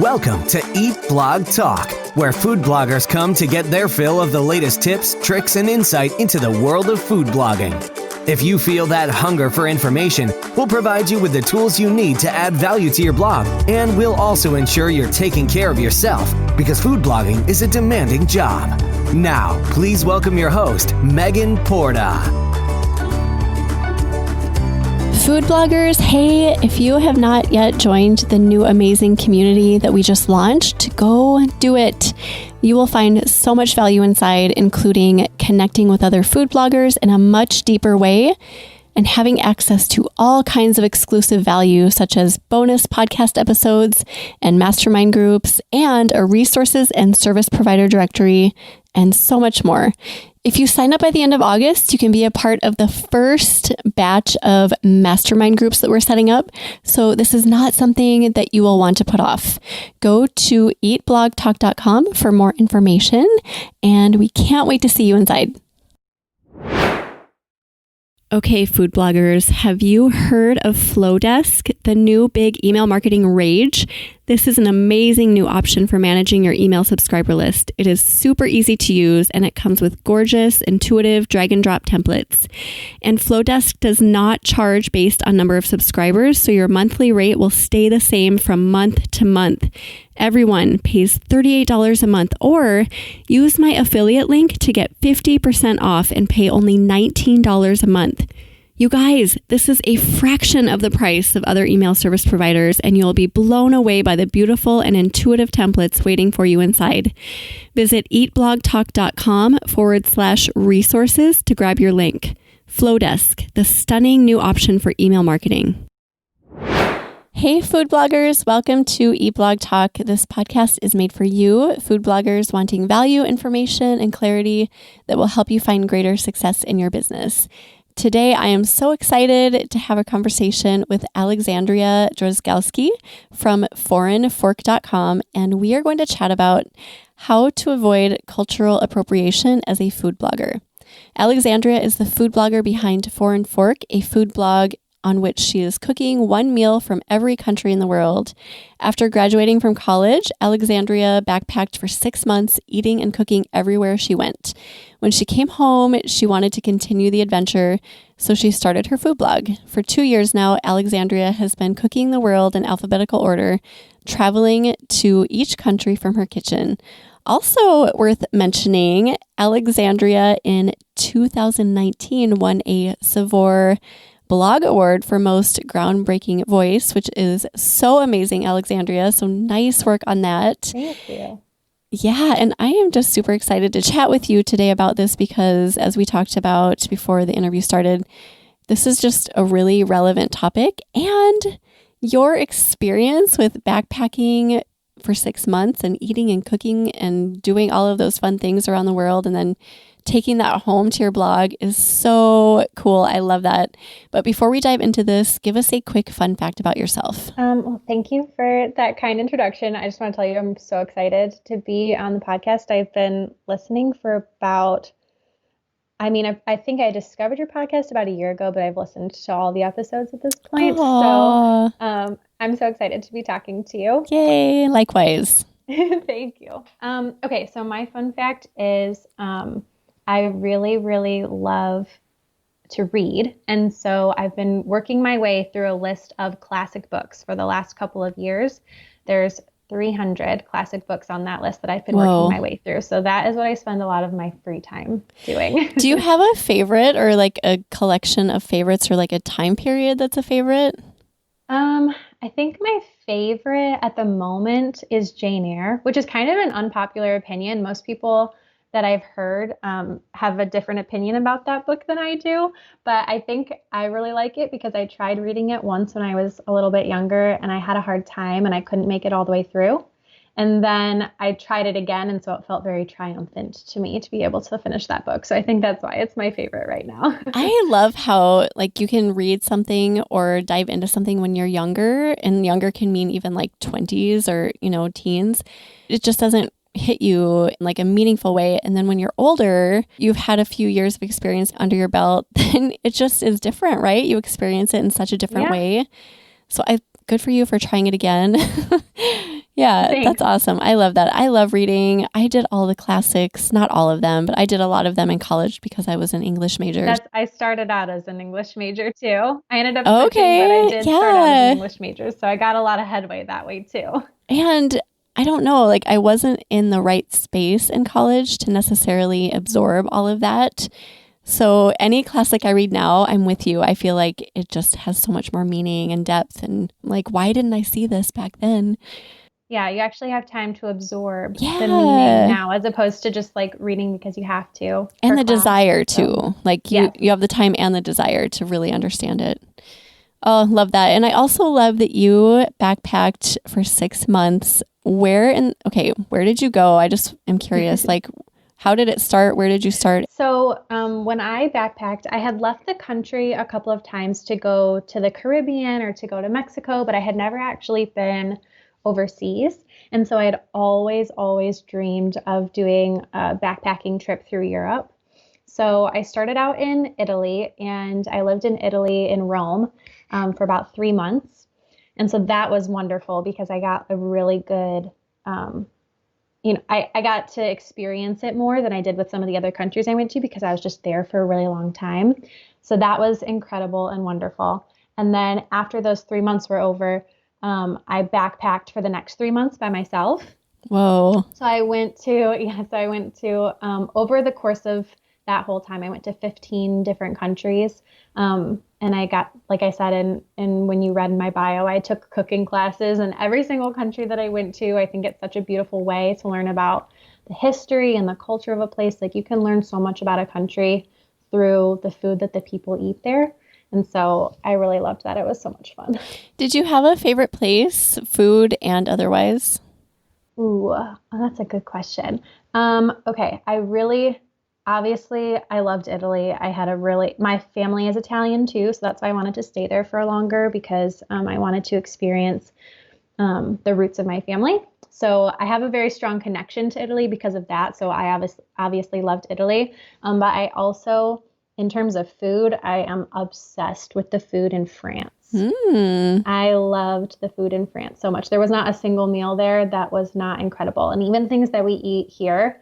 Welcome to Eat Blog Talk, where food bloggers come to get their fill of the latest tips, tricks, and insight into the world of food blogging. If you feel that hunger for information, we'll provide you with the tools you need to add value to your blog, and we'll also ensure you're taking care of yourself, because food blogging is a demanding job. Now, please welcome your host, Megan Porta. Food bloggers, hey, if you have not yet joined the new amazing community that we just launched, go do it. You will find so much value inside, including connecting with other food bloggers in a much deeper way and having access to all kinds of exclusive value, such as bonus podcast episodes and mastermind groups and a resources and service provider directory and so much more. If you sign up by the end of August, you can be a part of the first batch of mastermind groups that we're setting up. So this is not something that you will want to put off. Go to eatblogtalk.com for more information, and we can't wait to see you inside. Okay, food bloggers, have you heard of Flowdesk, the new big email marketing rage? This is an amazing new option for managing your email subscriber list. It is super easy to use, and it comes with gorgeous, intuitive drag and drop templates. And Flowdesk does not charge based on number of subscribers, so your monthly rate will stay the same from month to month. Everyone pays $38 a month, or use my affiliate link to get 50% off and pay only $19 a month. You guys, this is a fraction of the price of other email service providers, and you'll be blown away by the beautiful and intuitive templates waiting for you inside. Visit eatblogtalk.com/resources to grab your link. Flowdesk, the stunning new option for email marketing. Hey, food bloggers, welcome to Eat Blog Talk. This podcast is made for you, food bloggers wanting value, information, and clarity that will help you find greater success in your business. Today, I am so excited to have a conversation with Alexandria Drzazgowski from foreignfork.com, and we are going to chat about how to avoid cultural appropriation as a food blogger. Alexandria is the food blogger behind Foreign Fork, a food blog on which she is cooking one meal from every country in the world. After graduating from college, Alexandria backpacked for 6 months, eating and cooking everywhere she went. When she came home, she wanted to continue the adventure, so she started her food blog. For 2 years now, Alexandria has been cooking the world in alphabetical order, traveling to each country from her kitchen. Also worth mentioning, Alexandria in 2019 won a Savor Blog Award for most groundbreaking voice, which is so amazing, Alexandria. So nice work on that. Thank you. Yeah, and I am just super excited to chat with you today about this because, as we talked about before the interview started, this is just a really relevant topic. And your experience with backpacking for 6 months and eating and cooking and doing all of those fun things around the world and then taking that home to your blog is so cool. I love that. But before we dive into this, give us a quick fun fact about yourself. Well, thank you for that kind introduction. I just want to tell you, I'm so excited to be on the podcast. I've been listening for about, I think I discovered your podcast about a year ago, but I've listened to all the episodes at this point. Aww. So I'm so excited to be talking to you. Yay, likewise. Thank you. Okay, so my fun fact is I really, really love to read. And so I've been working my way through a list of classic books for the last couple of years. There's 300 classic books on that list that I've been working my way through. So that is what I spend a lot of my free time doing. Do you have a favorite or like a collection of favorites or like a time period that's a favorite? I think my favorite at the moment is Jane Eyre, which is kind of an unpopular opinion. Most people that I've heard have a different opinion about that book than I do. But I think I really like it because I tried reading it once when I was a little bit younger and I had a hard time and I couldn't make it all the way through. And then I tried it again. And so it felt very triumphant to me to be able to finish that book. So I think that's why it's my favorite right now. I love how like you can read something or dive into something when you're younger, and younger can mean even like 20s or, teens. It just doesn't hit you in like a meaningful way. And then when you're older, you've had a few years of experience under your belt, then it just is different, right? You experience it in such a different way. So good for you for trying it again. Yeah, Thanks. that's awesome. I love that. I love reading. I did all the classics, not all of them, but I did a lot of them in college because I was an English major. I started out as an English major too. I ended up switching, but I Okay, did start out as an yeah. English major. So I got a lot of headway that way too. And I don't know, like I wasn't in the right space in college to necessarily absorb all of that. So any classic I read now, I'm with you. I feel like it just has so much more meaning and depth. And like, why didn't I see this back then? Yeah, you actually have time to absorb the meaning Yeah. now as opposed to just like reading because you have to And for the class. desire So, too. Like yes. you have the time and the desire to really understand it. Oh, love that. And I also love that you backpacked for 6 months. Where did you go? I just am curious, like, how did it start? Where did you start? So when I backpacked, I had left the country a couple of times to go to the Caribbean or to go to Mexico, but I had never actually been overseas. And so I had always dreamed of doing a backpacking trip through Europe. So I started out in Italy and I lived in Italy in Rome for about 3 months. And so that was wonderful because I got a really good, I got to experience it more than I did with some of the other countries I went to because I was just there for a really long time. So that was incredible and wonderful. And then after those 3 months were over, I backpacked for the next 3 months by myself. Whoa. So I went to, over the course of that whole time, I went to 15 different countries. And I got, like I said, and when you read in my bio, I took cooking classes in every single country that I went to. I think it's such a beautiful way to learn about the history and the culture of a place. Like you can learn so much about a country through the food that the people eat there. And so I really loved that. It was so much fun. Did you have a favorite place, food and otherwise? Ooh, that's a good question. Okay, obviously, I loved Italy. My family is Italian too, so that's why I wanted to stay there for longer because I wanted to experience the roots of my family. So I have a very strong connection to Italy because of that. So I obviously loved Italy. But I also, in terms of food, I am obsessed with the food in France. I loved the food in France so much. There was not a single meal there that was not incredible. And even things that we eat here,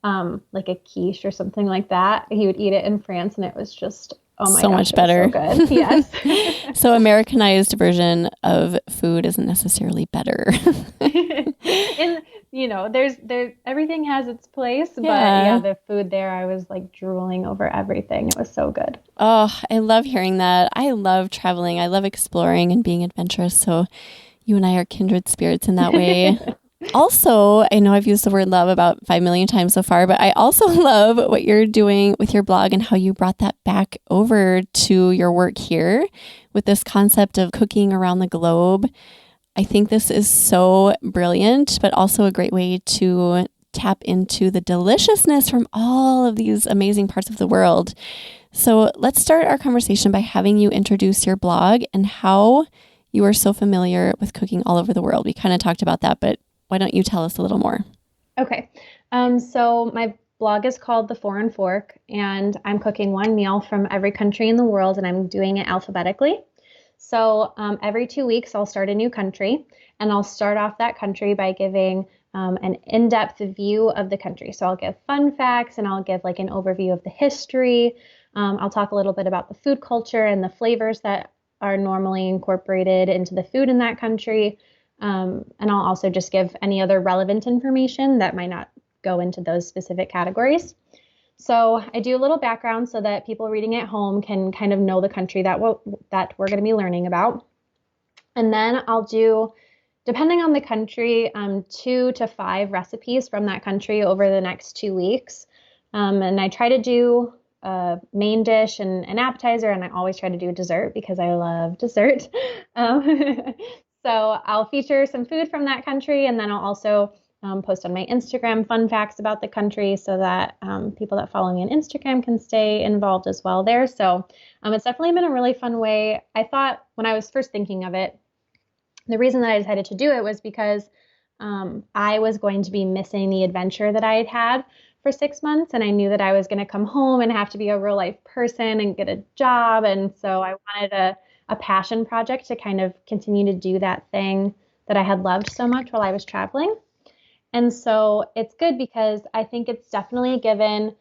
like a quiche or something like that, he would eat it in France and it was just, oh my so gosh, much better. so good. Yes. So Americanized version of food isn't necessarily better. And there's everything has its place, but Yeah. the food there, I was like drooling over everything. It was so good. Oh, I love hearing that. I love traveling. I love exploring and being adventurous. So you and I are kindred spirits in that way. Also, I know I've used the word love about 5 million times so far, but I also love what you're doing with your blog and how you brought that back over to your work here with this concept of cooking around the globe. I think this is so brilliant, but also a great way to tap into the deliciousness from all of these amazing parts of the world. So let's start our conversation by having you introduce your blog and how you are so familiar with cooking all over the world. We kind of talked about that, but why don't you tell us a little more? Okay. So my blog is called The Foreign Fork, and I'm cooking one meal from every country in the world, and I'm doing it alphabetically. So every 2 weeks, I'll start a new country, and I'll start off that country by giving an in-depth view of the country. So I'll give fun facts, and I'll give like an overview of the history. I'll talk a little bit about the food culture and the flavors that are normally incorporated into the food in that country. And I'll also just give any other relevant information that might not go into those specific categories. So I do a little background so that people reading at home can kind of know the country that we're going to be learning about. And then I'll do, depending on the country, 2 to 5 recipes from that country over the next 2 weeks. And I try to do a main dish and an appetizer, and I always try to do a dessert because I love dessert. So I'll feature some food from that country, and then I'll also post on my Instagram fun facts about the country so that people that follow me on Instagram can stay involved as well there. So it's definitely been a really fun way. I thought when I was first thinking of it, the reason that I decided to do it was because I was going to be missing the adventure that I had had for 6 months. And I knew that I was going to come home and have to be a real life person and get a job. And so I wanted a passion project to kind of continue to do that thing that I had loved so much while I was traveling. And so it's good because I think it's definitely given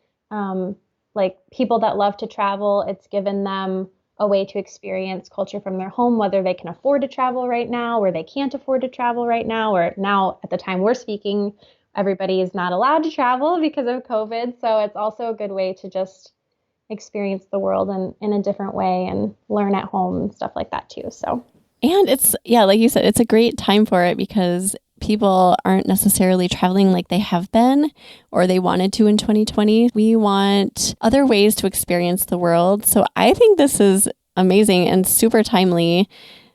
like people that love to travel, it's given them a way to experience culture from their home, whether they can afford to travel right now or they can't afford to travel right now, or now at the time we're speaking, everybody is not allowed to travel because of COVID. So it's also a good way to just experience the world in a different way and learn at home and stuff like that too. So, and it's, yeah, like you said, it's a great time for it because people aren't necessarily traveling like they have been or they wanted to in 2020. We want other ways to experience the world. So I think this is amazing and super timely.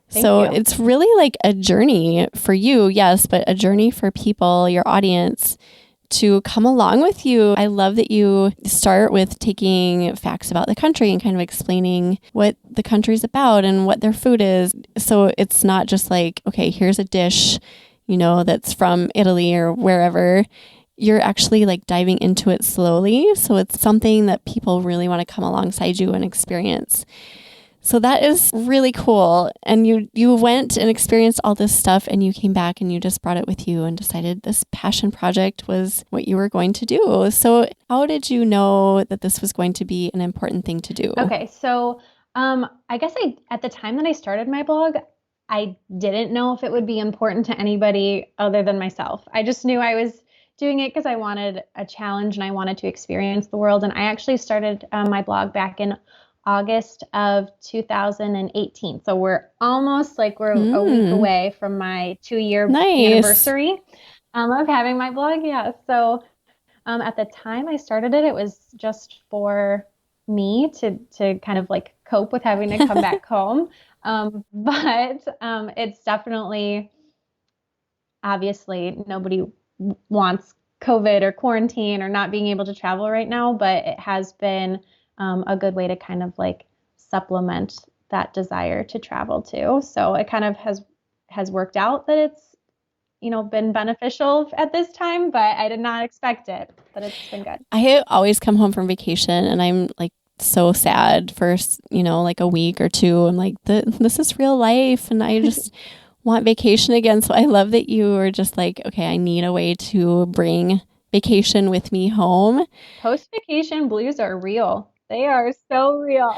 Thank so you. It's really like a journey for you, yes, but a journey for people, your audience, to come along with you. I love that you start with taking facts about the country and kind of explaining what the country's about and what their food is. So it's not just like, okay, here's a dish, that's from Italy or wherever. You're actually like diving into it slowly. So it's something that people really want to come alongside you and experience. So that is really cool. And you went and experienced all this stuff and you came back and you just brought it with you and decided this passion project was what you were going to do. So how did you know that this was going to be an important thing to do? Okay. So I guess at the time that I started my blog, I didn't know if it would be important to anybody other than myself. I just knew I was doing it because I wanted a challenge and I wanted to experience the world. And I actually started my blog back in August of 2018. So we're almost we're a week away from my 2-year anniversary of having my blog. Yeah. So at the time I started it, it was just for me to kind of like cope with having to come back home. But it's definitely, obviously, nobody wants COVID or quarantine or not being able to travel right now, but it has been a good way to kind of like supplement that desire to travel too. So it kind of has worked out that it's, been beneficial at this time, but I did not expect it, but it's been good. I always come home from vacation and I'm like so sad for, like a week or two. I'm like, this is real life and I just want vacation again. So I love that you were just like, okay, I need a way to bring vacation with me home. Post-vacation blues are real. They are so real.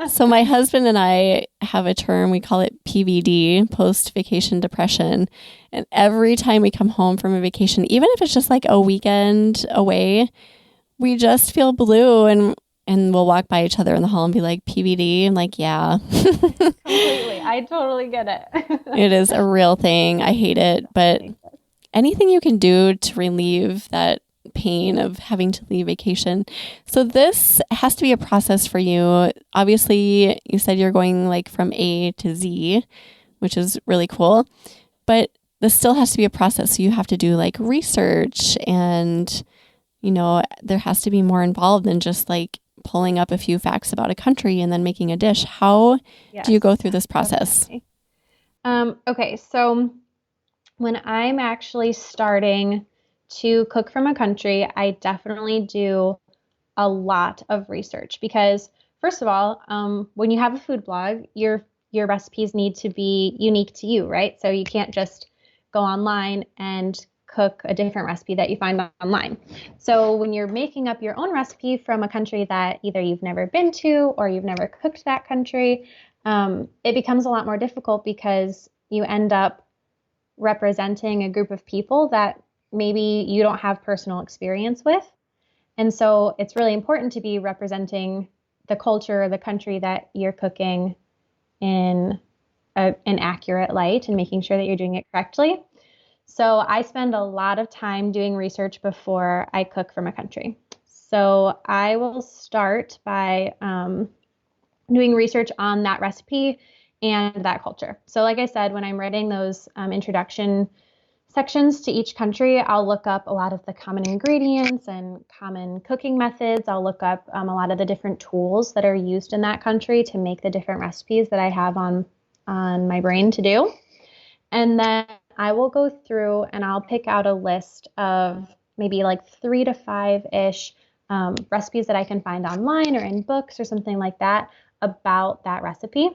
So my husband and I have a term, we call it PVD, post-vacation depression. And every time we come home from a vacation, even if it's just like a weekend away, we just feel blue and we'll walk by each other in the hall and be like, PVD? I'm like, yeah. Completely. I totally get it. It is a real thing. I hate it. But anything you can do to relieve that pain of having to leave vacation. So this has to be a process for you. Obviously, you said you're going like from A to Z, which is really cool. But this still has to be a process. So you have to do like research and, there has to be more involved than just like pulling up a few facts about a country and then making a dish. How do you go through this process? Okay. So when I'm actually starting to cook from a country, I definitely do a lot of research because, first of all, when you have a food blog, your recipes need to be unique to you, right? So you can't just go online and cook a different recipe that you find online. So when you're making up your own recipe from a country that either you've never been to or you've never cooked that country, it becomes a lot more difficult because you end up representing a group of people that maybe you don't have personal experience with. And so it's really important to be representing the culture or the country that you're cooking in an accurate light and making sure that you're doing it correctly. So I spend a lot of time doing research before I cook from a country. So I will start by doing research on that recipe and that culture. So like I said, when I'm writing those introduction sections to each country, I'll look up a lot of the common ingredients and common cooking methods. I'll look up a lot of the different tools that are used in that country to make the different recipes that I have on my brain to do. And then I will go through and I'll pick out a list of maybe like 3 to 5-ish recipes that I can find online or in books or something like that about that recipe.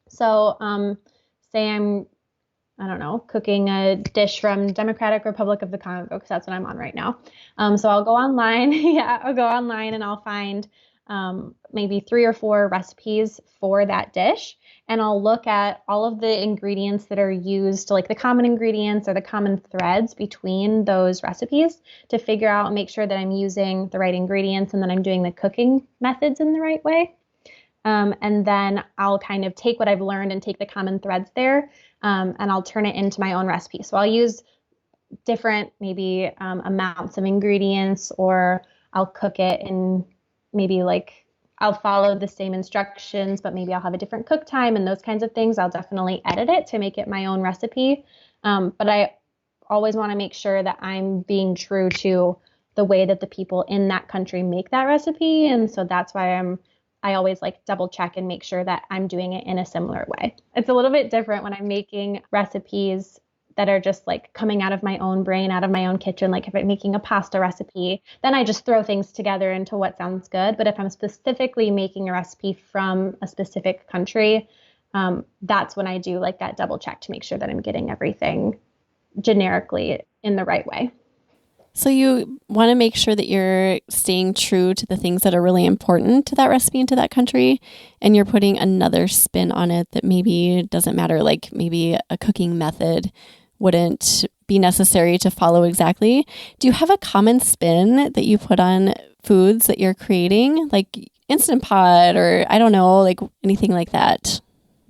So say I'm I don't know, cooking a dish from Democratic Republic of the Congo, because that's what I'm on right now. So I'll go online. Yeah, I'll go online and I'll find maybe 3 or 4 recipes for that dish. And I'll look at all of the ingredients that are used, like the common ingredients or the common threads between those recipes, to figure out and make sure that I'm using the right ingredients and that I'm doing the cooking methods in the right way. And then I'll kind of take what I've learned and take the common threads there, and I'll turn it into my own recipe. So I'll use different maybe amounts of ingredients, or I'll cook it in maybe like I'll follow the same instructions, but maybe I'll have a different cook time and those kinds of things. I'll definitely edit it to make it my own recipe. But I always want to make sure that I'm being true to the way that the people in that country make that recipe. And so that's why I always like double check and make sure that I'm doing it in a similar way. It's a little bit different when I'm making recipes that are just like coming out of my own brain, out of my own kitchen. Like if I'm making a pasta recipe, then I just throw things together into what sounds good. But if I'm specifically making a recipe from a specific country, that's when I do like that double check to make sure that I'm getting everything generically in the right way. So you want to make sure that you're staying true to the things that are really important to that recipe and to that country, and you're putting another spin on it that maybe doesn't matter, like maybe a cooking method wouldn't be necessary to follow exactly. Do you have a common spin that you put on foods that you're creating, like Instant Pot or I don't know, like anything like that?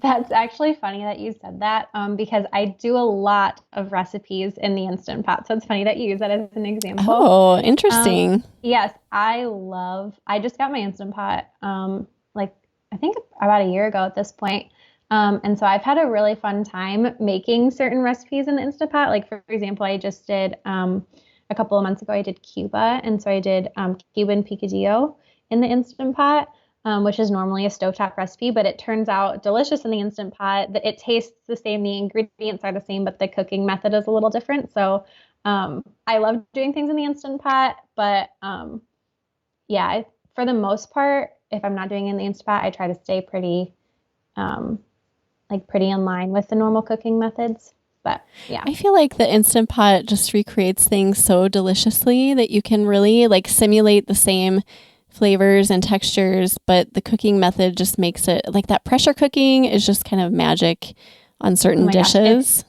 That's actually funny that you said that, because I do a lot of recipes in the Instant Pot. So it's funny that you use that as an example. Oh, interesting. Yes, I just got my Instant Pot, like I think about a year ago at this point. And so I've had a really fun time making certain recipes in the Instant Pot. Like for example, I just did, a couple of months ago, I did Cuba. And so I did Cuban picadillo in the Instant Pot, which is normally a stovetop recipe, but it turns out delicious in the Instant Pot. It tastes the same, the ingredients are the same, but the cooking method is a little different. So I love doing things in the Instant Pot, but yeah, for the most part, if I'm not doing it in the Instant Pot, I try to stay pretty in line with the normal cooking methods. But yeah, I feel like the Instant Pot just recreates things so deliciously that you can really like simulate the same flavors and textures, but the cooking method just makes it like that. Pressure cooking is just kind of magic on certain dishes.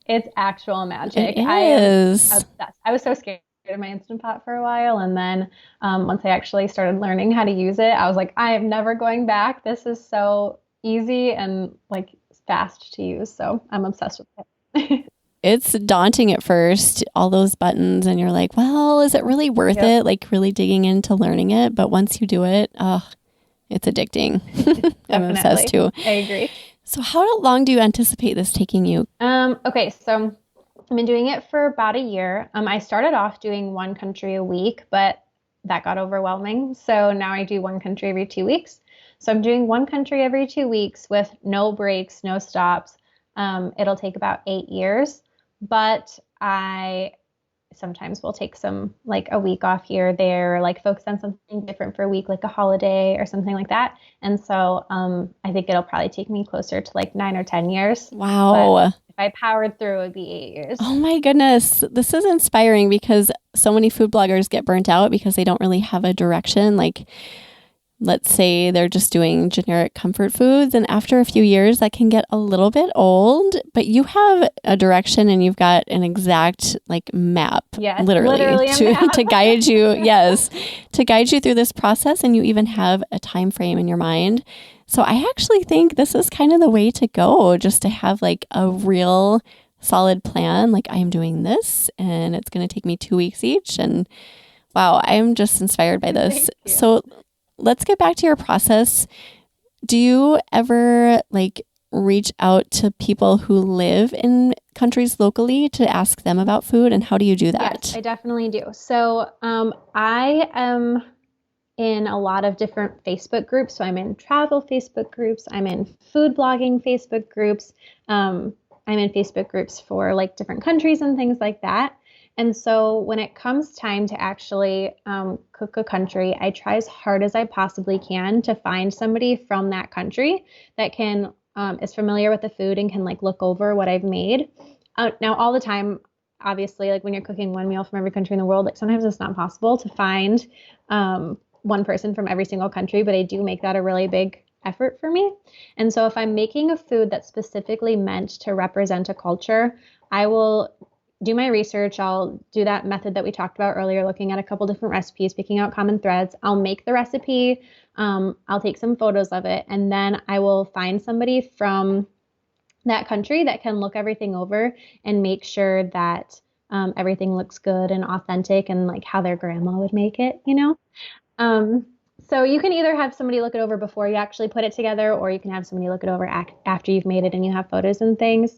It's actual magic. It is. I am obsessed. I was so scared of my Instant Pot for a while, and then once I actually started learning how to use it, I was like, I am never going back. This is so easy and like fast to use, so I'm obsessed with it. It's daunting at first, all those buttons, and you're like, well, is it really worth it? Like really digging into learning it. But once you do it, it's addicting. I'm obsessed too. I agree. So how long do you anticipate this taking you? Okay, so I've been doing it for about a year. I started off doing one country a week, but that got overwhelming. So now I do one country every 2 weeks. So I'm doing one country every 2 weeks with no breaks, no stops. It'll take about 8 years, but I sometimes will take some like a week off here or there, like focus on something different for a week, like a holiday or something like that. And so I think it'll probably take me closer to like 9 or 10 years. Wow. But if I powered through, it would be 8 years. Oh my goodness. This is inspiring because so many food bloggers get burnt out because they don't really have a direction. Like, let's say they're just doing generic comfort foods, and after a few years that can get a little bit old, but you have a direction and you've got an exact like map, literally a map. to guide you. Yes. To guide you through this process. And you even have a time frame in your mind. So I actually think this is kind of the way to go, just to have like a real solid plan. Like I am doing this and it's going to take me 2 weeks each. And wow, I'm just inspired by this. So let's get back to your process. Do you ever like reach out to people who live in countries locally to ask them about food, and how do you do that? Yes, I definitely do. So I am in a lot of different Facebook groups. So I'm in travel Facebook groups. I'm in food blogging Facebook groups. I'm in Facebook groups for like different countries and things like that. And so when it comes time to actually cook a country, I try as hard as I possibly can to find somebody from that country that can is familiar with the food and can like look over what I've made. Now, all the time, obviously, like when you're cooking one meal from every country in the world, like sometimes it's not possible to find one person from every single country, but I do make that a really big effort for me. And so if I'm making a food that's specifically meant to represent a culture, I will do my research. I'll do that method that we talked about earlier, looking at a couple different recipes, picking out common threads. I'll make the recipe. I'll take some photos of it, and then I will find somebody from that country that can look everything over and make sure that everything looks good and authentic and like how their grandma would make it, you know? So you can either have somebody look it over before you actually put it together, or you can have somebody look it over after you've made it and you have photos and things.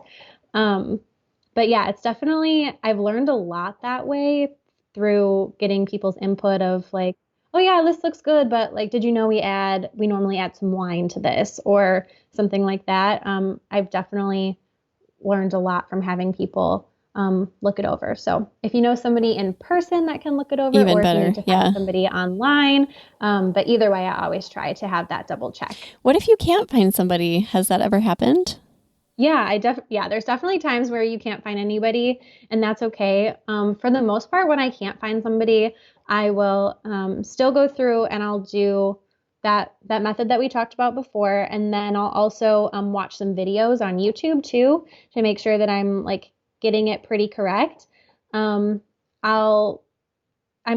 But yeah, it's definitely, I've learned a lot that way through getting people's input of like, oh yeah, this looks good, but like, did you know we normally add some wine to this or something like that. I've definitely learned a lot from having people look it over. So if you know somebody in person that can look it over, even or better, if you need to find somebody online, but either way, I always try to have that double check. What if you can't find somebody? Has that ever happened? Yeah, there's definitely times where you can't find anybody, and that's okay. For the most part, when I can't find somebody, I will still go through and I'll do that method that we talked about before, and then I'll also watch some videos on YouTube too to make sure that I'm like getting it pretty correct. I'm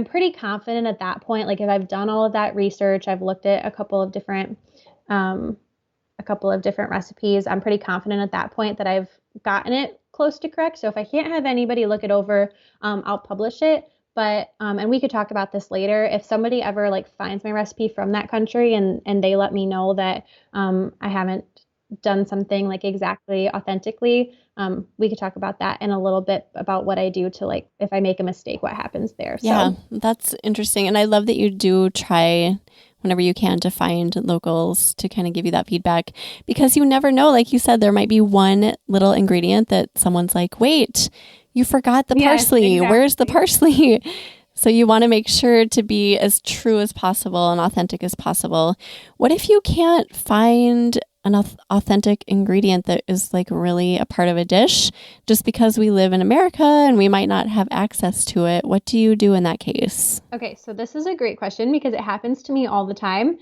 pretty confident at that point. Like if I've done all of that research, I've looked at a couple of different recipes, I'm pretty confident at that point that I've gotten it close to correct. So if I can't have anybody look it over, I'll publish it. But, and we could talk about this later. If somebody ever like finds my recipe from that country and they let me know that I haven't done something like exactly authentically, we could talk about that in a little bit about what I do to like, if I make a mistake, what happens there. Yeah, that's interesting. And I love that you do try whenever you can to find locals to kind of give you that feedback, because you never know. Like you said, there might be one little ingredient that someone's like, wait, you forgot the parsley. Exactly. Where's the parsley? So you want to make sure to be as true as possible and authentic as possible. What if you can't find an authentic ingredient that is like really a part of a dish just because we live in America and we might not have access to it? What do you do in that case? Okay, so this is a great question because it happens to me all the time.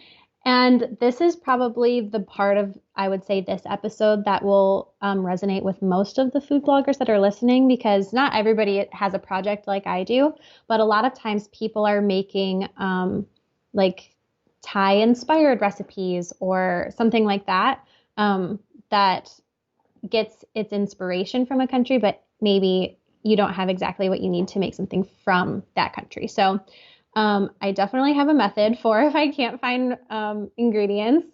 And this is probably the part of, I would say, this episode that will resonate with most of the food bloggers that are listening, because not everybody has a project like I do, but a lot of times people are making like Thai inspired recipes or something like that, that gets its inspiration from a country, but maybe you don't have exactly what you need to make something from that country. So I definitely have a method for if I can't find ingredients.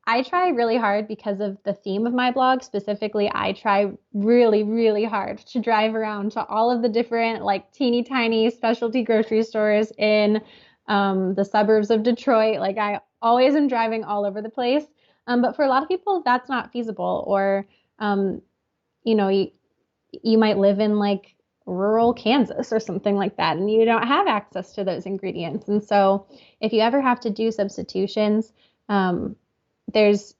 I try really hard because of the theme of my blog. Specifically, I try really, really hard to drive around to all of the different like teeny tiny specialty grocery stores in the suburbs of Detroit. Like I always am driving all over the place. But for a lot of people, that's not feasible. Or, you know, you might live in like rural Kansas or something like that, and you don't have access to those ingredients. And so if you ever have to do substitutions, that's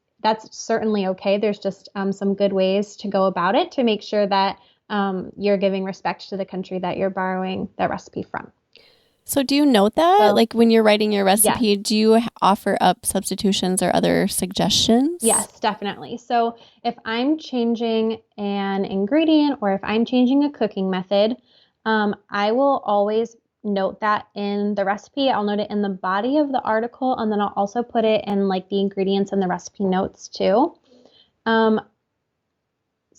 certainly okay. There's just some good ways to go about it to make sure that you're giving respect to the country that you're borrowing that recipe from. So do you note that? Well, like when you're writing your recipe, yes. Do you offer up substitutions or other suggestions? Yes, definitely. So if I'm changing an ingredient or if I'm changing a cooking method, I will always note that in the recipe. I'll note it in the body of the article, and then I'll also put it in like the ingredients and the recipe notes too.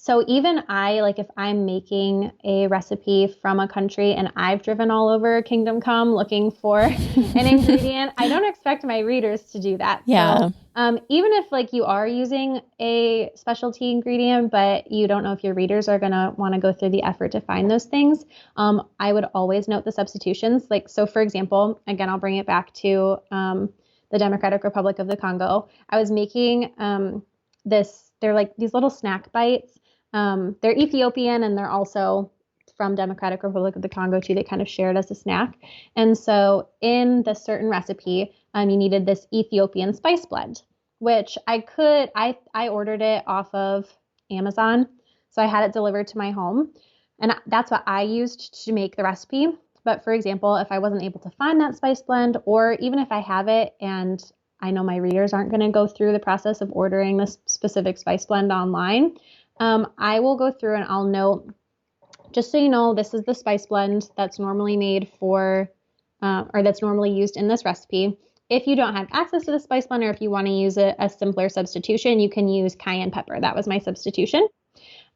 So even like if I'm making a recipe from a country and I've driven all over Kingdom Come looking for an ingredient, I don't expect my readers to do that. Yeah. So even if like you are using a specialty ingredient, but you don't know if your readers are going to want to go through the effort to find those things, I would always note the substitutions. Like, so for example, again, I'll bring it back to the Democratic Republic of the Congo. I was making they're like these little snack bites. They're Ethiopian and they're also from Democratic Republic of the Congo too. They kind of share it as a snack. And so in the certain recipe, you needed this Ethiopian spice blend. which I ordered it off of Amazon. So I had it delivered to my home, and that's what I used to make the recipe. But for example, if I wasn't able to find that spice blend, or even if I have it and I know my readers aren't going to go through the process of ordering this specific spice blend online, I will go through and I'll note, just so you know, this is the spice blend that's normally made for, or that's normally used in this recipe. If you don't have access to the spice blend, or if you want to use a simpler substitution, you can use cayenne pepper. That was my substitution.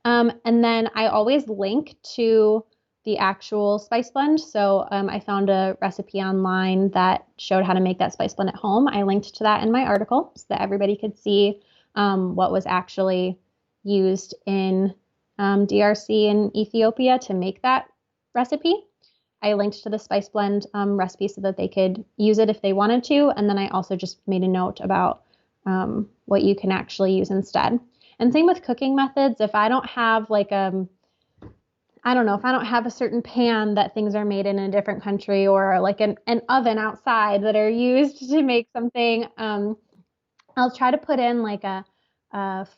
And then I always link to the actual spice blend. So I found a recipe online that showed how to make that spice blend at home. I linked to that in my article so that everybody could see what was actually used in DRC and Ethiopia to make that recipe. I linked to the spice blend recipe so that they could use it if they wanted to. And then I also just made a note about what you can actually use instead. And same with cooking methods. If I don't have I don't know, if I don't have a certain pan that things are made in a different country, or like an oven outside that are used to make something, I'll try to put in like a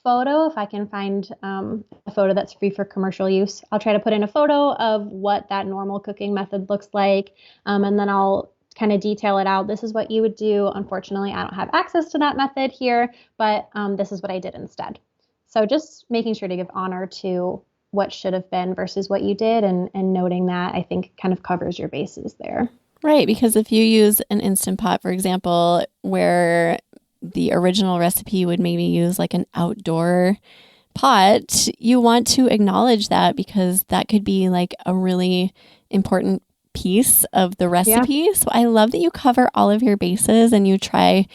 photo. If I can find a photo that's free for commercial use, I'll try to put in a photo of what that normal cooking method looks like. And then I'll kind of detail it out. This is what you would do. Unfortunately, I don't have access to that method here, but this is what I did instead. So just making sure to give honor to what should have been versus what you did, and noting that, I think, kind of covers your bases there. Right, because if you use an Instant Pot, for example, where the original recipe would maybe use like an outdoor pot, you want to acknowledge that, because that could be like a really important piece of the recipe. Yeah. So I love that you cover all of your bases and you try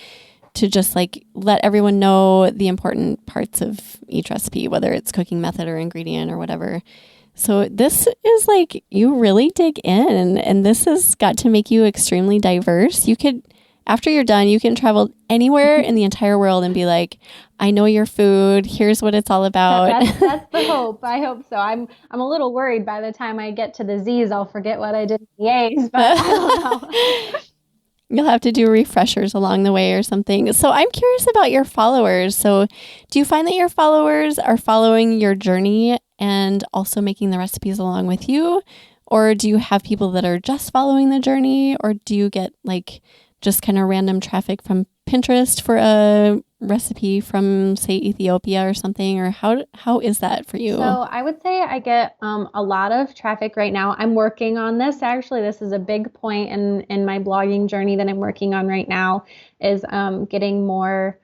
to just like let everyone know the important parts of each recipe, whether it's cooking method or ingredient or whatever. So this is like, you really dig in, and this has got to make you extremely diverse. You could, after you're done, you can travel anywhere in the entire world and be like, I know your food. Here's what it's all about. That's the hope. I hope so. I'm a little worried by the time I get to the Z's, I'll forget what I did in the A's, but I don't know. You'll have to do refreshers along the way or something. So I'm curious about your followers. So do you find that your followers are following your journey and also making the recipes along with you? Or do you have people that are just following the journey? Or do you get like just kind of random traffic from Pinterest for a recipe from, say, Ethiopia or something? Or how is that for you? So I would say I get a lot of traffic right now. I'm working on this. Actually, this is a big point in my blogging journey that I'm working on right now, is getting more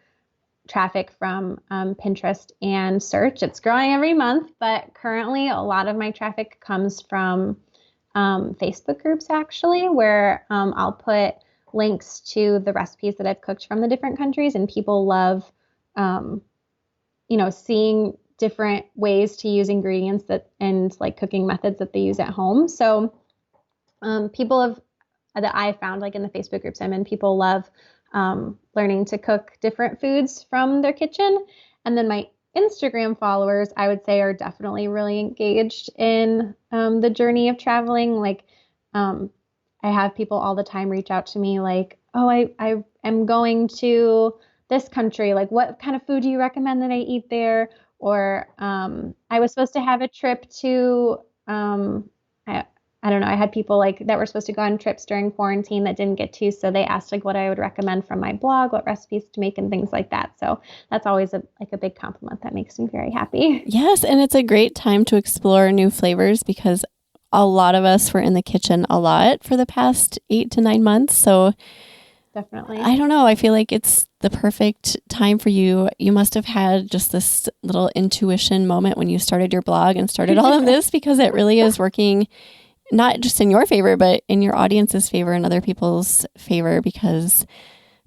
traffic from Pinterest and search. It's growing every month, but currently a lot of my traffic comes from Facebook groups, actually, where I'll put links to the recipes that I've cooked from the different countries, and people love, seeing different ways to use ingredients and like cooking methods that they use at home. So people that I found, like in the Facebook groups I'm in, people love learning to cook different foods from their kitchen. And then my Instagram followers, I would say, are definitely really engaged in the journey of traveling. Like, I have people all the time reach out to me like, oh, I am going to this country. Like, what kind of food do you recommend that I eat there? Or I was supposed to have a trip to, I don't know, I had people like that were supposed to go on trips during quarantine that didn't get to. So they asked like what I would recommend from my blog, what recipes to make and things like that. So that's always a big compliment that makes me very happy. Yes. And it's a great time to explore new flavors, because a lot of us were in the kitchen a lot for the past 8 to 9 months. So definitely, I don't know. I feel like it's the perfect time for you. You must have had just this little intuition moment when you started your blog and started all of this, because it really is working not just in your favor, but in your audience's favor and other people's favor, because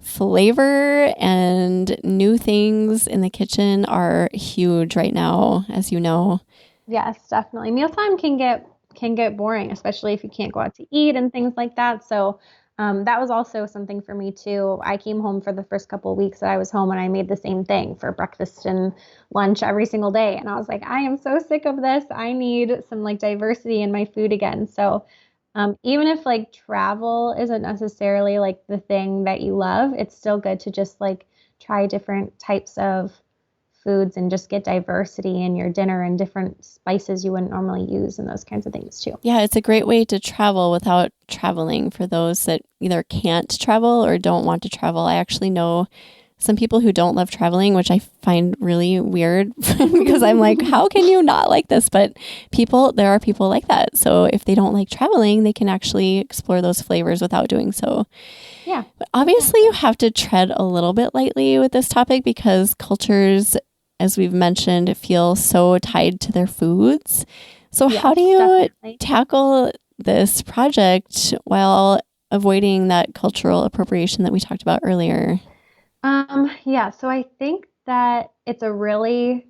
flavor and new things in the kitchen are huge right now, as you know. Yes, definitely. Mealtime can get boring, especially if you can't go out to eat and things like that. So that was also something for me too. I came home for the first couple of weeks that I was home, and I made the same thing for breakfast and lunch every single day. And I was like, I am so sick of this. I need some like diversity in my food again. So even if like travel isn't necessarily like the thing that you love, it's still good to just like try different types of foods and just get diversity in your dinner and different spices you wouldn't normally use and those kinds of things too. Yeah, it's a great way to travel without traveling for those that either can't travel or don't want to travel. I actually know some people who don't love traveling, which I find really weird because I'm like, how can you not like this? But there are people like that. So if they don't like traveling, they can actually explore those flavors without doing so. Yeah. But obviously you have to tread a little bit lightly with this topic because cultures, as we've mentioned, feel so tied to their foods. So how do you definitely tackle this project while avoiding that cultural appropriation that we talked about earlier? So I think that there's a really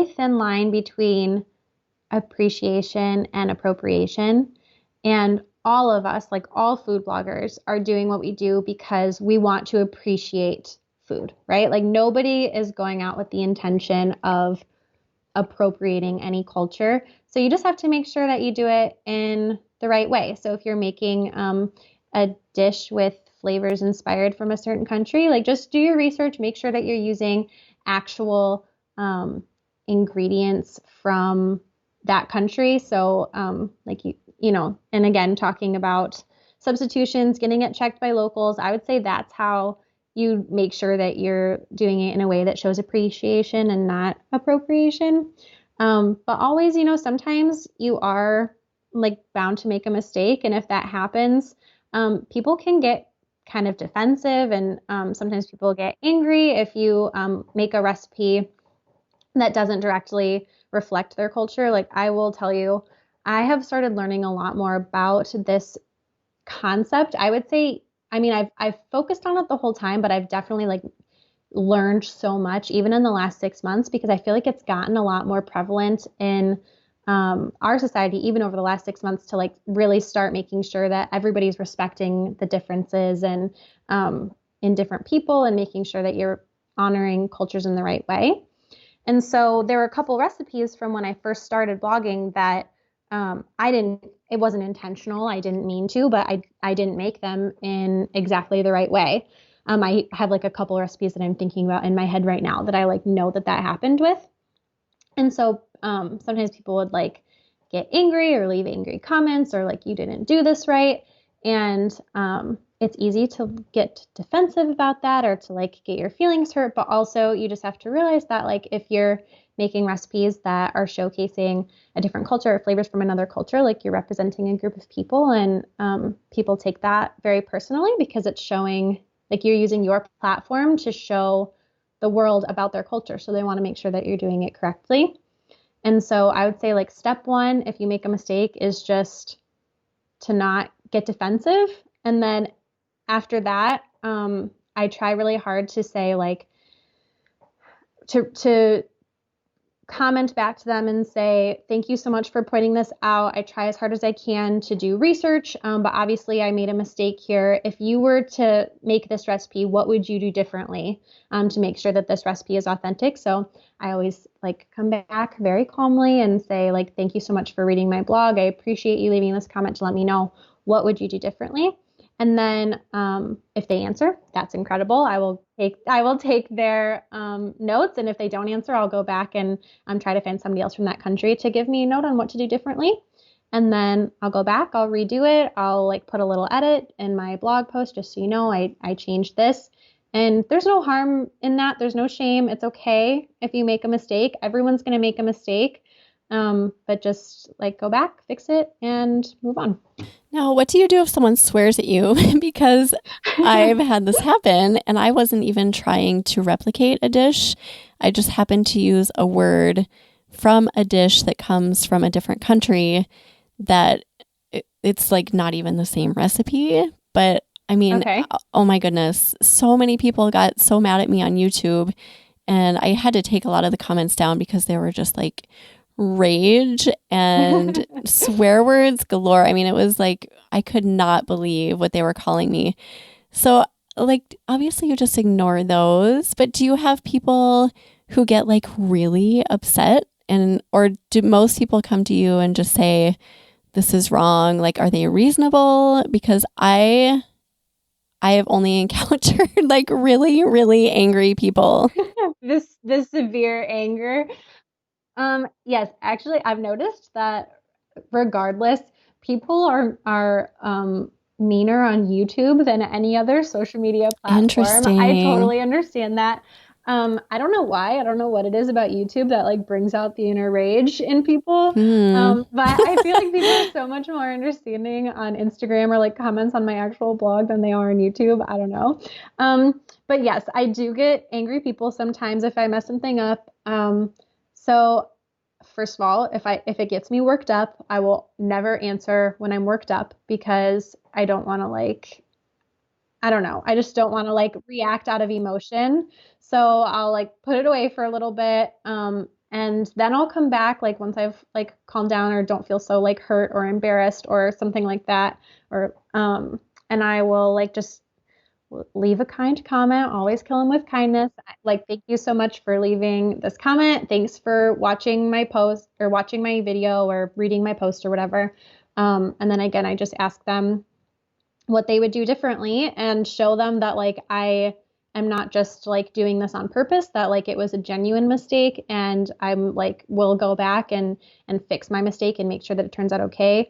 thin line between appreciation and appropriation. And all of us, like all food bloggers, are doing what we do because we want to appreciate food, right? Like nobody is going out with the intention of appropriating any culture. So you just have to make sure that you do it in the right way. So if you're making a dish with flavors inspired from a certain country, like just do your research, make sure that you're using actual ingredients from that country. So and again, talking about substitutions, getting it checked by locals, I would say that's how you make sure that you're doing it in a way that shows appreciation and not appropriation. But always, sometimes you are like bound to make a mistake. And if that happens, people can get kind of defensive and sometimes people get angry if you make a recipe that doesn't directly reflect their culture. Like I will tell you, I have started learning a lot more about this concept. I would say, I've focused on it the whole time, but I've definitely like learned so much even in the last 6 months because I feel like it's gotten a lot more prevalent in our society, even over the last 6 months, to like really start making sure that everybody's respecting the differences and in different people and making sure that you're honoring cultures in the right way. And so there were a couple recipes from when I first started blogging that it wasn't intentional. I didn't mean to, but I didn't make them in exactly the right way. I have like a couple recipes that I'm thinking about in my head right now that I like know that happened with. And so sometimes people would like get angry or leave angry comments or like, you didn't do this right. And it's easy to get defensive about that or to like get your feelings hurt. But also you just have to realize that like if you're making recipes that are showcasing a different culture or flavors from another culture, like you're representing a group of people and people take that very personally because it's showing like you're using your platform to show the world about their culture. So they want to make sure that you're doing it correctly. And so I would say like step one, if you make a mistake, is just to not get defensive. And then after that, I try really hard to say like, to comment back to them and say, thank you so much for pointing this out. I try as hard as I can to do research, but obviously I made a mistake here. If you were to make this recipe, what would you do differently to make sure that this recipe is authentic? So I always like come back very calmly and say like, thank you so much for reading my blog. I appreciate you leaving this comment to let me know what would you do differently. And then if they answer, that's incredible. I will take their notes. And if they don't answer, I'll go back and try to find somebody else from that country to give me a note on what to do differently. And then I'll go back, I'll redo it. I'll like put a little edit in my blog post, just so you know, I changed this. And there's no harm in that. There's no shame. It's okay if you make a mistake. Everyone's going to make a mistake. But just like go back, fix it, and move on. Now, what do you do if someone swears at you? Because I've had this happen and I wasn't even trying to replicate a dish. I just happened to use a word from a dish that comes from a different country that it's like not even the same recipe. But I mean, okay. Oh my goodness. So many people got so mad at me on YouTube and I had to take a lot of the comments down because they were just like rage and swear words galore. I mean, it was like, I could not believe what they were calling me. So like, obviously you just ignore those, but do you have people who get like really upset or do most people come to you and just say, this is wrong? Like, are they reasonable? Because I I have only encountered like really, really angry people. This severe anger. Yes, actually, I've noticed that regardless, people are meaner on YouTube than any other social media platform. I Interesting. totally understand that. I don't know why. I don't know what it is about YouTube that like brings out the inner rage in people. Hmm. But I feel like people are so much more understanding on Instagram or like comments on my actual blog than they are on YouTube. I don't know. But yes, I do get angry people sometimes if I mess something up. So first of all, if it gets me worked up, I will never answer when I'm worked up because I don't want to like I don't know. I just don't want to like react out of emotion. So I'll like put it away for a little bit. And then I'll come back like once I've like calmed down or don't feel so like hurt or embarrassed or something like that. Or and I will like just leave a kind comment, always kill them with kindness. Like, thank you so much for leaving this comment. Thanks for watching my post or watching my video or reading my post or whatever. And then again, I just ask them what they would do differently and show them that like I am not just like doing this on purpose, that like it was a genuine mistake and I'm like will go back and fix my mistake and make sure that it turns out okay.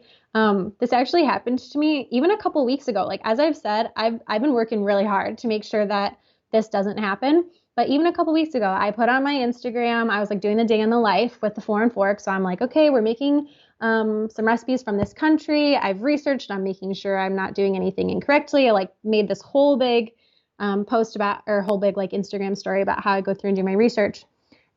This actually happened to me even a couple weeks ago. Like as I've said, I've been working really hard to make sure that this doesn't happen. But even a couple weeks ago, I put on my Instagram, I was like doing the day in the life with the Four and Fork. So I'm like, okay, we're making some recipes from this country. I've researched, I'm making sure I'm not doing anything incorrectly. I like made this whole big post about, or whole big like Instagram story about how I go through and do my research.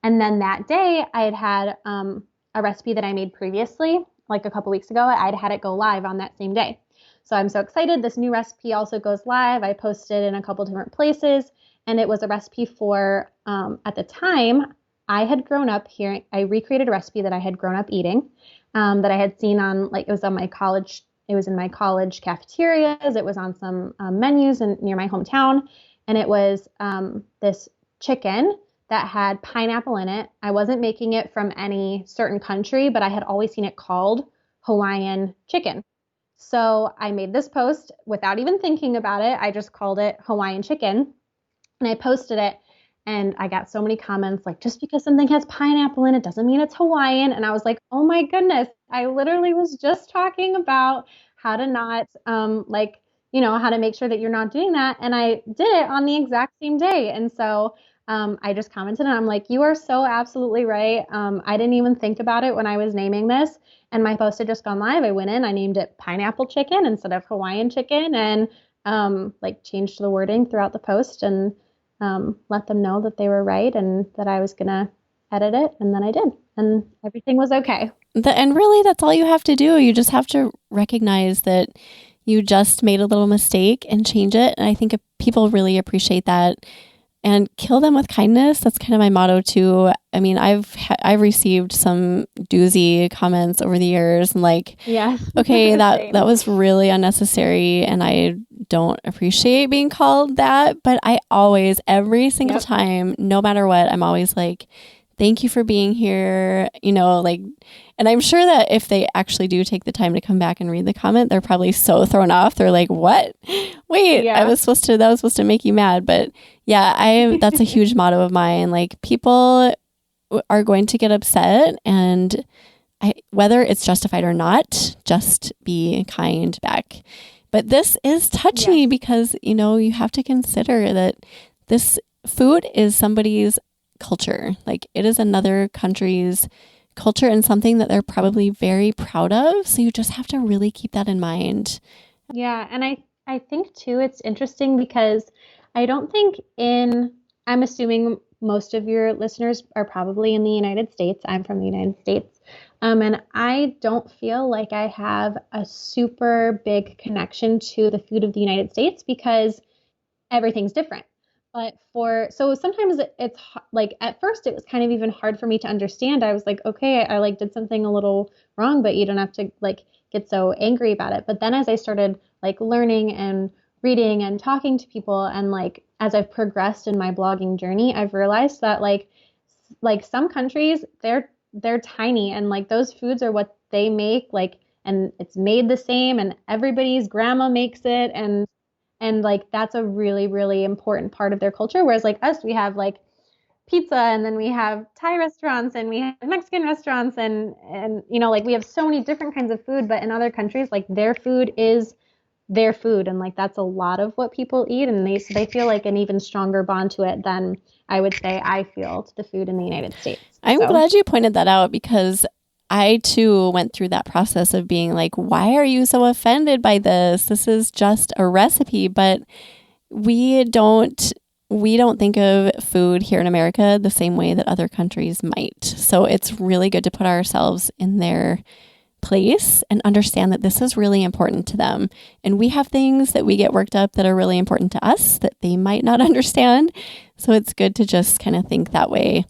And then that day I had a recipe that I made previously, like a couple weeks ago. I'd had it go live on that same day. So I'm so excited. This new recipe also goes live. I posted in a couple different places, and it was a recipe for, at the time, I had grown up here. I recreated a recipe that I had grown up eating, that I had seen on, like, it was on my college, it was in my college cafeterias. It was on some menus near my hometown. And it was this chicken that had pineapple in it. I wasn't making it from any certain country, but I had always seen it called Hawaiian chicken. So I made this post without even thinking about it. I just called it Hawaiian chicken and I posted it. And I got so many comments like, just because something has pineapple in it doesn't mean it's Hawaiian. And I was like, oh my goodness, I literally was just talking about how to not, like, how to make sure that you're not doing that. And I did it on the exact same day. And so I just commented and I'm like, you are so absolutely right. I didn't even think about it when I was naming this. And my post had just gone live. I went in, I named it pineapple chicken instead of Hawaiian chicken and like changed the wording throughout the post and let them know that they were right and that I was going to edit it. And then I did. And everything was okay. And really, that's all you have to do. You just have to recognize that you just made a little mistake and change it. And I think if people really appreciate that and kill them with kindness. That's kind of my motto too. I mean, I've received some doozy comments over the years and like, yeah, okay, that was really unnecessary and I don't appreciate being called that. But I always, every single time, no matter what, I'm always like, thank you for being here, like, and I'm sure that if they actually do take the time to come back and read the comment, they're probably so thrown off. They're like, what? Wait, that was supposed to make you mad. But yeah, that's a huge motto of mine. Like people are going to get upset and whether it's justified or not, just be kind back. But this is touchy because, you have to consider that this food is somebody's culture. Like it is another country's culture and something that they're probably very proud of. So you just have to really keep that in mind. Yeah. And I think too, it's interesting because I don't think I'm assuming most of your listeners are probably in the United States. I'm from the United States. And I don't feel like I have a super big connection to the food of the United States because everything's different. But so sometimes it's like at first it was kind of even hard for me to understand. I was like, okay, I like did something a little wrong, but you don't have to like get so angry about it. But then as I started like learning and reading and talking to people and like as I've progressed in my blogging journey, I've realized that like some countries they're tiny and like those foods are what they make like and it's made the same and everybody's grandma makes it and And like, that's a really, really important part of their culture. Whereas like us, we have like pizza, and then we have Thai restaurants, and we have Mexican restaurants, and you know, like we have so many different kinds of food. But in other countries, like their food is their food, and like that's a lot of what people eat, and they feel like an even stronger bond to it than I would say I feel to the food in the United States. I'm glad you pointed that out, because I too went through that process of being like, why are you so offended by this? This is just a recipe. But we don't think of food here in America the same way that other countries might. So it's really good to put ourselves in their place and understand that this is really important to them. And we have things that we get worked up that are really important to us that they might not understand. So it's good to just kind of think that way.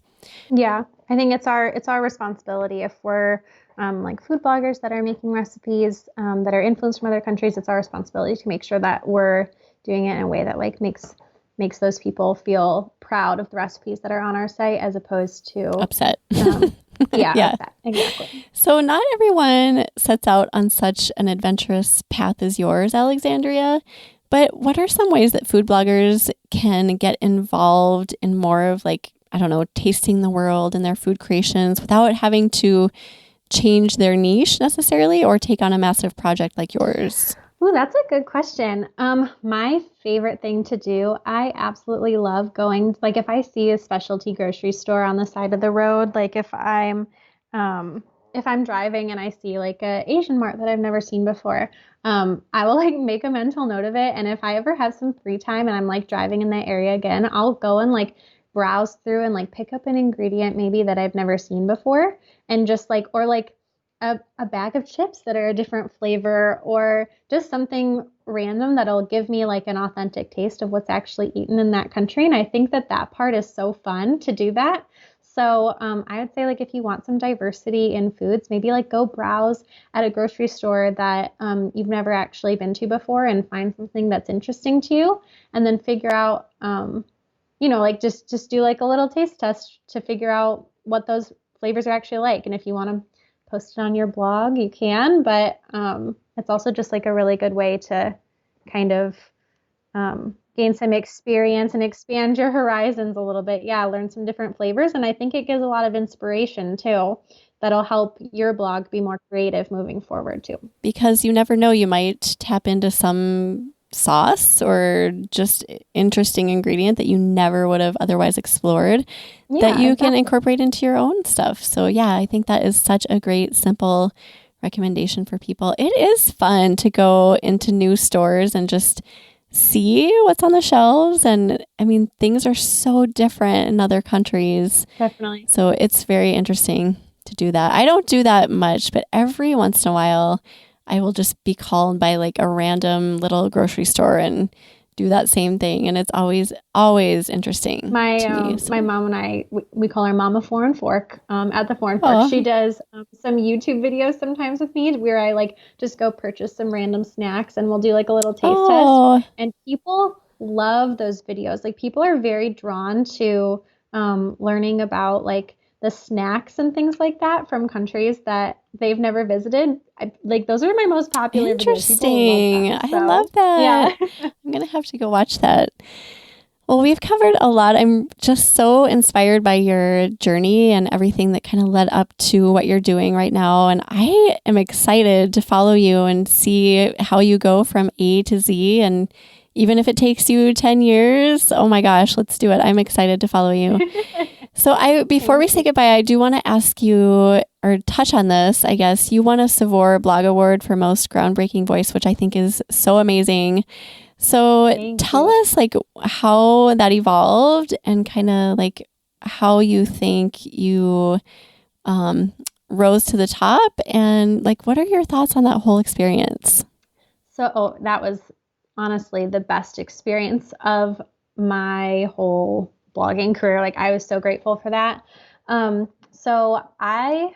Yeah, I think it's our responsibility if we're like food bloggers that are making recipes that are influenced from other countries. It's our responsibility to make sure that we're doing it in a way that like makes those people feel proud of the recipes that are on our site, as opposed to upset. Yeah. Upset. Exactly. So not everyone sets out on such an adventurous path as yours, Alexandria. But what are some ways that food bloggers can get involved in more of like, I don't know, tasting the world and their food creations without having to change their niche necessarily or take on a massive project like yours? Ooh, that's a good question. My favorite thing to do, I absolutely love going, like if I see a specialty grocery store on the side of the road, like if I'm driving and I see like a Asian mart that I've never seen before, I will like make a mental note of it. And if I ever have some free time and I'm like driving in that area again, I'll go and like browse through and like pick up an ingredient maybe that I've never seen before, and just like, or like a bag of chips that are a different flavor, or just something random that'll give me like an authentic taste of what's actually eaten in that country. And I think that part is so fun to do that. So I would say like if you want some diversity in foods, maybe like go browse at a grocery store that you've never actually been to before and find something that's interesting to you, and then figure out, like just do like a little taste test to figure out what those flavors are actually like. And if you want to post it on your blog, you can, but it's also just like a really good way to kind of gain some experience and expand your horizons a little bit. Yeah, learn some different flavors. And I think it gives a lot of inspiration too, that'll help your blog be more creative moving forward too. Because you never know, you might tap into some sauce or just interesting ingredient that you never would have otherwise explored that you can incorporate into your own stuff. So yeah, I think that is such a great, simple recommendation for people. It is fun to go into new stores and just see what's on the shelves. And I mean, things are so different in other countries. Definitely. So it's very interesting to do that. I don't do that much, but every once in a while, I will just be called by like a random little grocery store and do that same thing. And it's always interesting. My mom and I, we call her Mama Foreign Fork at the Foreign Fork. She does some YouTube videos sometimes with me where I like just go purchase some random snacks and we'll do like a little taste test. And people love those videos. Like people are very drawn to learning about like the snacks and things like that from countries that they've never visited. Like those are my most popular Interesting. videos. I love that. Yeah. I'm going to have to go watch that. Well, we've covered a lot. I'm just so inspired by your journey and everything that kind of led up to what you're doing right now. And I am excited to follow you and see how you go from A to Z. And even if it takes you 10 years, oh my gosh, let's do it. I'm excited to follow you. So before we say goodbye, I do want to ask you, or touch on this, I guess. You won a Savor Blog Award for Most Groundbreaking Voice, which I think is so amazing. So tell us like how that evolved and kind of like how you think you rose to the top, and like what are your thoughts on that whole experience? So that was honestly the best experience of my whole blogging career. Like I was so grateful for that. So I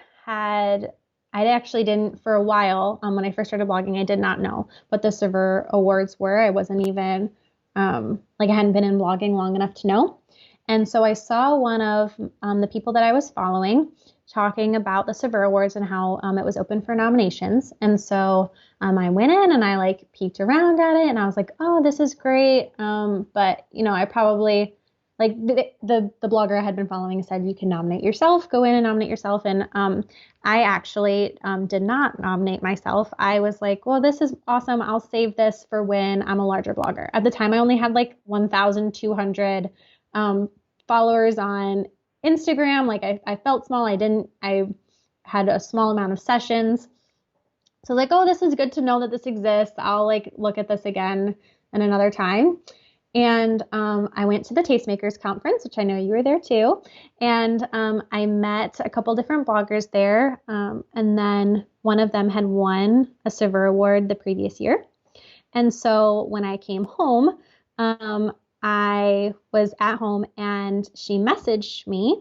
actually didn't for a while. When I first started blogging, I did not know what the Savor Awards were. I wasn't even like I hadn't been in blogging long enough to know. And so I saw one of the people that I was following talking about the Saveur Awards and how it was open for nominations. And so I went in and I like peeked around at it and I was like, oh, this is great. But I probably like the blogger I had been following said you can nominate yourself, go in and nominate yourself. And I actually did not nominate myself. I was like, well, this is awesome. I'll save this for when I'm a larger blogger. At the time, I only had like 1,200 followers on Instagram. Like I felt small. I had a small amount of sessions. So like, oh, this is good to know that this exists. I'll like look at this again in another time. And I went to the Tastemakers Conference, which I know you were there too. And I met a couple different bloggers there. And then one of them had won a Saveur Award the previous year. And so when I came home, I was at home and she messaged me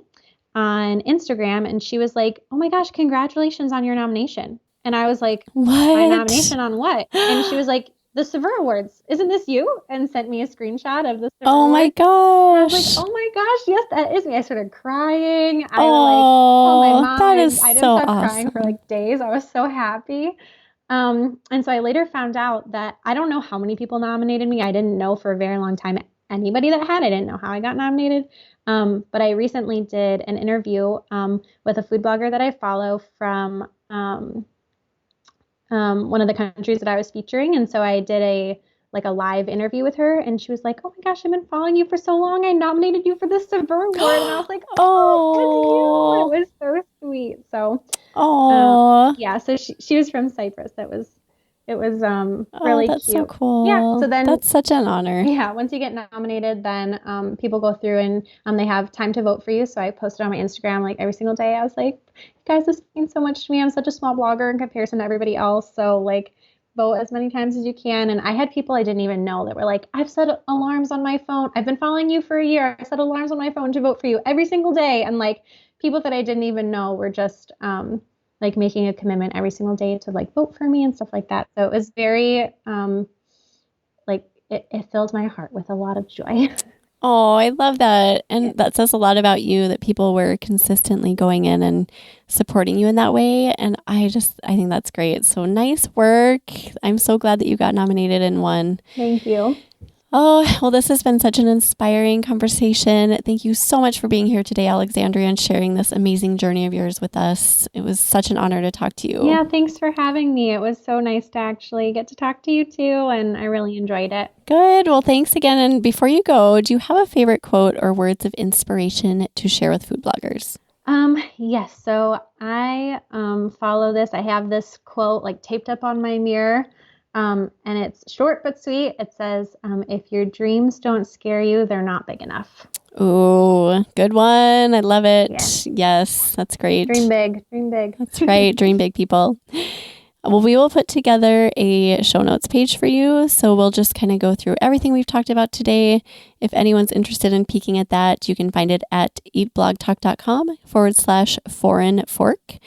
on Instagram and she was like, oh my gosh, congratulations on your nomination. And I was like, what? My nomination on what? And she was like, the Saveur Awards. Isn't this you? And sent me a screenshot of the Saveur Oh my Awards. gosh. I was like, oh my gosh, yes, that is me. I started crying. I oh my mom. That is I didn't so stop awesome. crying for like days. I was so happy. And so I later found out that I don't know how many people nominated me. I didn't know for a very long time anybody that had. I didn't know how I got nominated. But I recently did an interview with a food blogger that I follow from one of the countries that I was featuring. And so I did a live interview with her and she was like, oh my gosh, I've been following you for so long. I nominated you for the Saveur Award. And I was like, oh, good to you. It was so sweet. So, yeah, so she was from Cyprus. It was really that's cute. So cool. Yeah. So then that's such an honor. Yeah. Once you get nominated, then people go through and they have time to vote for you. So I posted on my Instagram like every single day. I was like, guys, this means so much to me. I'm such a small blogger in comparison to everybody else. So like vote as many times as you can. And I had people I didn't even know that were like, I've set alarms on my phone. I've been following you for a year. I set alarms on my phone to vote for you every single day. And like people that I didn't even know were just like making a commitment every single day to like vote for me and stuff like that. So it was very it filled my heart with a lot of joy. Oh, I love that. And that says a lot about you that people were consistently going in and supporting you in that way. And I think that's great. So nice work. I'm so glad that you got nominated and won. Thank you. Oh, well, this has been such an inspiring conversation. Thank you so much for being here today, Alexandria, and sharing this amazing journey of yours with us. It was such an honor to talk to you. Yeah, thanks for having me. It was so nice to actually get to talk to you too, and I really enjoyed it. Good. Well, thanks again. And before you go, do you have a favorite quote or words of inspiration to share with food bloggers? Yes. So I follow this. I have this quote like taped up on my mirror. And it's short but sweet. It says, if your dreams don't scare you, they're not big enough. Ooh, good one. I love it. Yeah. Yes, that's great. Dream big. Dream big. That's right. Dream big, people. Well, we will put together a show notes page for you. So we'll just kind of go through everything we've talked about today. If anyone's interested in peeking at that, you can find it at eatblogtalk.com/foreign fork.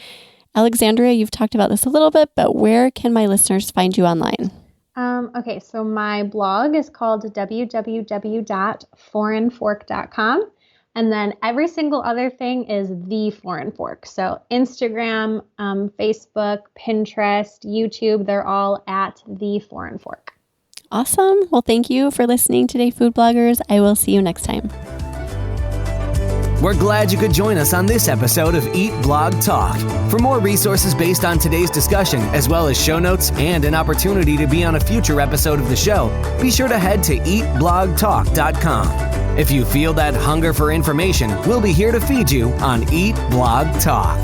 Alexandria, you've talked about this a little bit, but where can my listeners find you online? Okay, so my blog is called www.foreignfork.com. And then every single other thing is The Foreign Fork. So Instagram, Facebook, Pinterest, YouTube, they're all at The Foreign Fork. Awesome. Well, thank you for listening today, food bloggers. I will see you next time. We're glad you could join us on this episode of Eat Blog Talk. For more resources based on today's discussion, as well as show notes and an opportunity to be on a future episode of the show, be sure to head to eatblogtalk.com. If you feel that hunger for information, we'll be here to feed you on Eat Blog Talk.